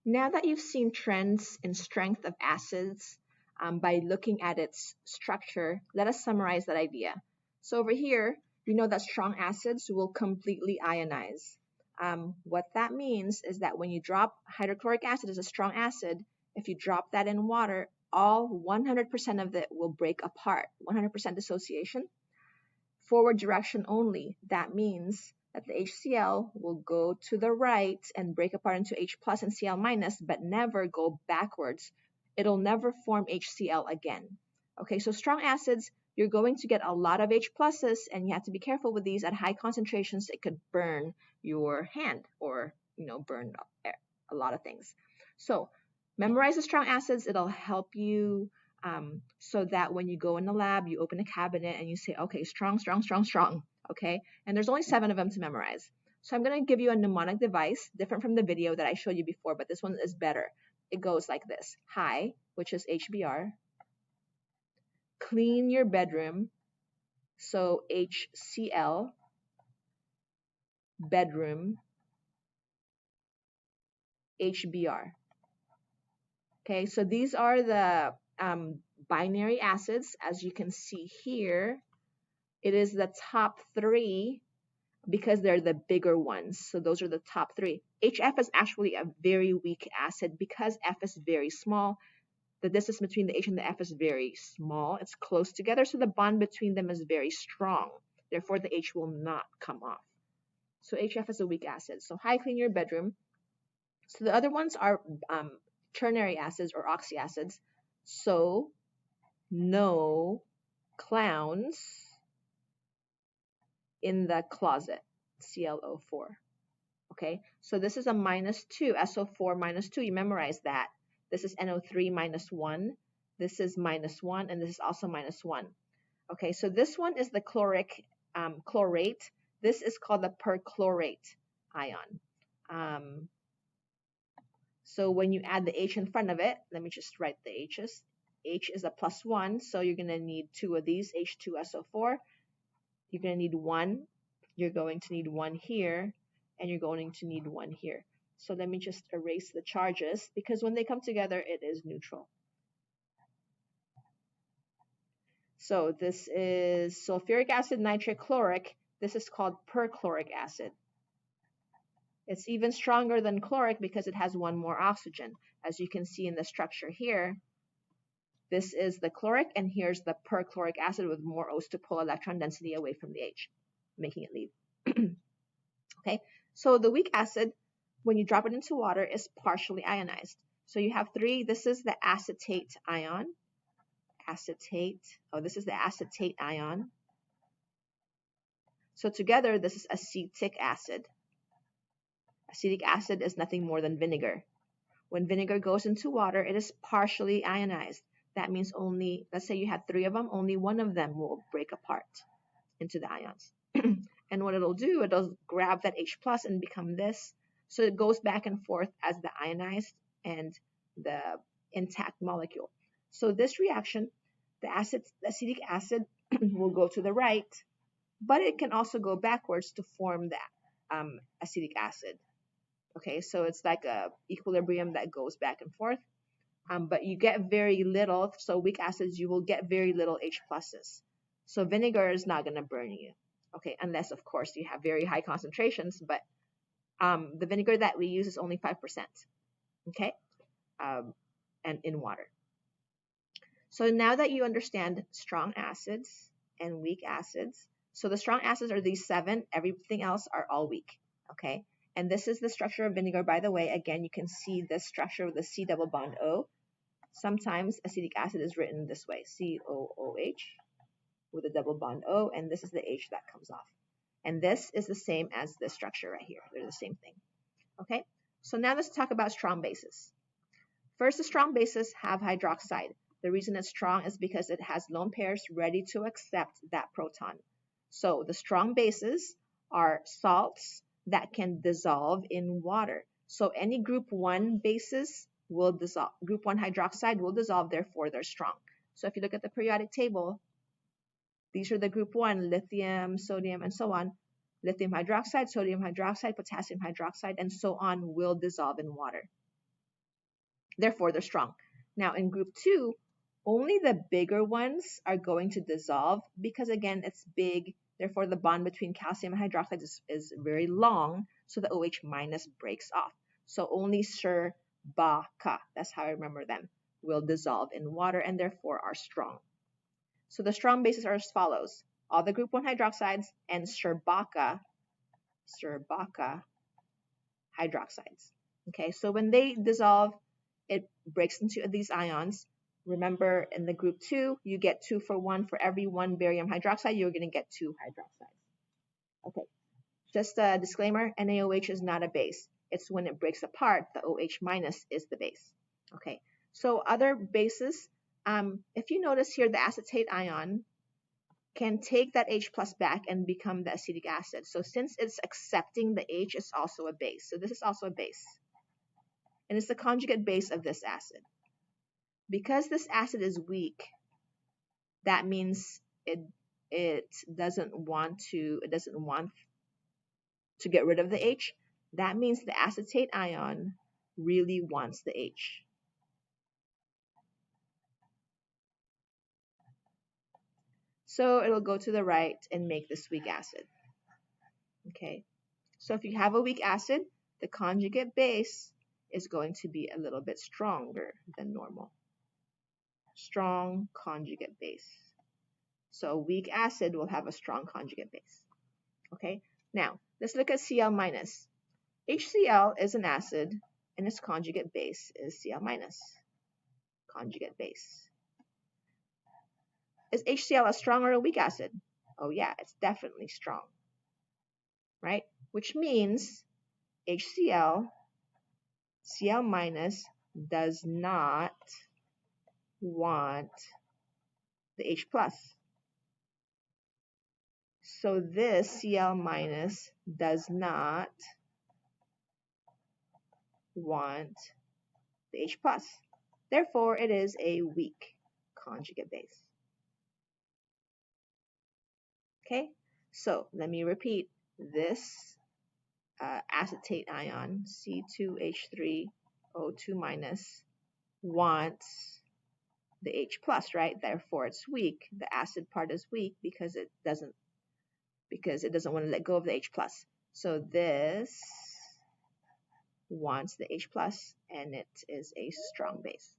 Now that you've seen trends in strength of acids by looking at its structure, let us summarize that idea. So over here, we know that strong acids will completely ionize. What that means is that when you drop hydrochloric acid as a strong acid, if you drop that in water, all 100% of it will break apart, 100% dissociation. Forward direction only. That means that the HCl will go to the right and break apart into H plus and Cl minus, but never go backwards. It'll never form HCl again. Okay, so strong acids, you're going to get a lot of H pluses, and you have to be careful with these at high concentrations. It could burn your hand or, burn a lot of things. So memorize the strong acids. It'll help you so that when you go in the lab, you open a cabinet and you say, okay, strong, strong, strong, strong, okay? And there's only 7 of them to memorize. So I'm going to give you a mnemonic device, different from the video that I showed you before, but this one is better. It goes like this. High, which is HBr. Clean your bedroom, so HCl. Bedroom, HBr. Okay, so these are the binary acids. As you can see here, it is the top 3 because they're the bigger ones. So those are the top 3. HF is actually a very weak acid because F is very small. The distance between the H and the F is very small. It's close together, so the bond between them is very strong. Therefore, the H will not come off. So HF is a weak acid. So high, clean your bedroom. So the other ones are ternary acids or oxyacids. So no clowns in the closet, ClO4. Okay, so this is a -2, SO4 -2. You memorize that. This is NO3 -1. This is -1, and this is also -1. Okay, so this one is the chlorate. This is called the perchlorate ion. So when you add the H in front of it, let me just write the H's. H is a +1, so you're going to need 2 of these, H2SO4. You're going to need 1. You're going to need 1 here, and you're going to need 1 here. So let me just erase the charges, because when they come together, it is neutral. So this is sulfuric acid, nitric, chloric. This is called perchloric acid. It's even stronger than chloric because it has 1 more oxygen. As you can see in the structure here, this is the chloric, and here's the perchloric acid with more O's to pull electron density away from the H, making it leave. Okay, so the weak acid, when you drop it into water, is partially ionized. So you have 3. This is the acetate ion. Acetate. Oh, this is the acetate ion. So together, this is acetic acid. Acetic acid is nothing more than vinegar. When vinegar goes into water, it is partially ionized. That means only, let's say you had 3 of them, only 1 of them will break apart into the ions. And what it'll do, it'll grab that H plus and become this. So it goes back and forth as the ionized and the intact molecule. So this reaction, the acetic acid will go to the right, but it can also go backwards to form that acetic acid. Okay, so it's like a equilibrium that goes back and forth. But you get very little, so weak acids, you will get very little H pluses. So vinegar is not going to burn you, okay, unless, of course, you have very high concentrations, but the vinegar that we use is only 5%, okay, and in water. So now that you understand strong acids and weak acids, so the strong acids are these 7, everything else are all weak, okay? And this is the structure of vinegar, by the way. Again, you can see this structure with the C double bond O. Sometimes acetic acid is written this way, COOH with a double bond O, and this is the H that comes off. And this is the same as this structure right here. They're the same thing. Okay, so now let's talk about strong bases. First, the strong bases have hydroxide. The reason it's strong is because it has lone pairs ready to accept that proton. So the strong bases are salts that can dissolve in water. So any group 1 bases will dissolve. Group 1 hydroxide will dissolve, therefore they're strong. So if you look at the periodic table, these are the group 1, lithium, sodium, and so on. Lithium hydroxide, sodium hydroxide, potassium hydroxide, and so on will dissolve in water. Therefore, they're strong. Now, in group 2, only the bigger ones are going to dissolve because, again, it's big. Therefore, the bond between calcium and hydroxide is very long, so the OH minus breaks off. So only Sir, Ba, Ka, that's how I remember them, will dissolve in water and therefore are strong. So the strong bases are as follows. All the group 1 hydroxides and Serbaka hydroxides. Okay, so when they dissolve, it breaks into these ions. Remember, in the group 2, you get 2 for 1. For every 1 barium hydroxide, you're going to get 2 hydroxides. Okay, just a disclaimer, NaOH is not a base. It's when it breaks apart, the OH minus is the base. Okay, so other bases, if you notice here, the acetate ion can take that H plus back and become the acetic acid. So since it's accepting the H, it's also a base. So this is also a base. And it's the conjugate base of this acid. Because this acid is weak, that means it doesn't want to get rid of the H. That means the acetate ion really wants the H. So it'll go to the right and make this weak acid. Okay. So if you have a weak acid, the conjugate base is going to be a little bit stronger than normal. Strong conjugate base. So a weak acid will have a strong conjugate base. Okay, now let's look at Cl minus. HCl is an acid and its conjugate base is Cl minus. Conjugate base. Is HCl a strong or a weak acid? Oh yeah, it's definitely strong. Right? Which means HCl, Cl minus, does not want the H plus. So this Cl minus does not want the H plus. Therefore, it is a weak conjugate base. Okay, so let me repeat. This acetate ion, C2H3O2 minus, wants the H plus, right? Therefore, it's weak. The acid part is weak because it doesn't want to let go of the H plus. So this wants the H plus, and it is a strong base.